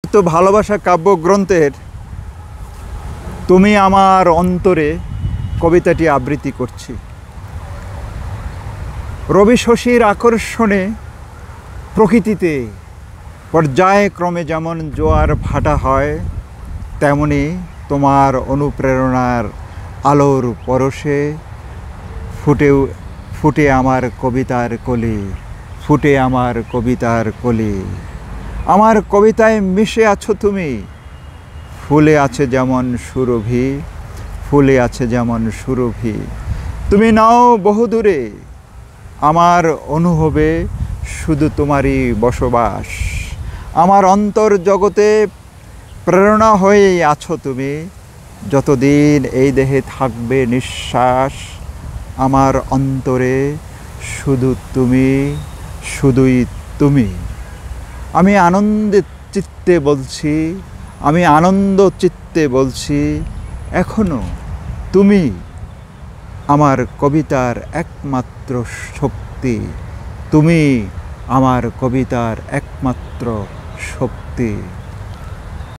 তো ভালোবাসা কাব্যগ্রন্থের তুমি আমার অন্তরে কবিতাটি আবৃত্তি করছি। রবি শশীর আকর্ষণে প্রকৃতিতে পর্যায়ক্রমে যেমন জোয়ার ভাটা হয়, তেমনি তোমার অনুপ্রেরণার আলোর পরশে ফুটে আমার কবিতার কলি, ফুটে আমার কবিতার কলি। আমার কবিতায় মিশে আছো তুমি, ফুলে আছে যেমন সুরভি, ফুলে আছে যেমন সুরভি। তুমি নাও বহুদূরে, আমার অনুভবে শুধু তোমারই বসবাস। আমার অন্তর জগতে প্রেরণা হয়েই আছো তুমি, যতদিন এই দেহে থাকবে নিঃশ্বাস। আমার অন্তরে শুধু তুমি, শুধুই তুমি। আমি আনন্দের চিত্তে বলছি, আমি আনন্দ চিত্তে বলছি, এখনো তুমি আমার কবিতার একমাত্র শক্তি, তুমি আমার কবিতার একমাত্র শক্তি।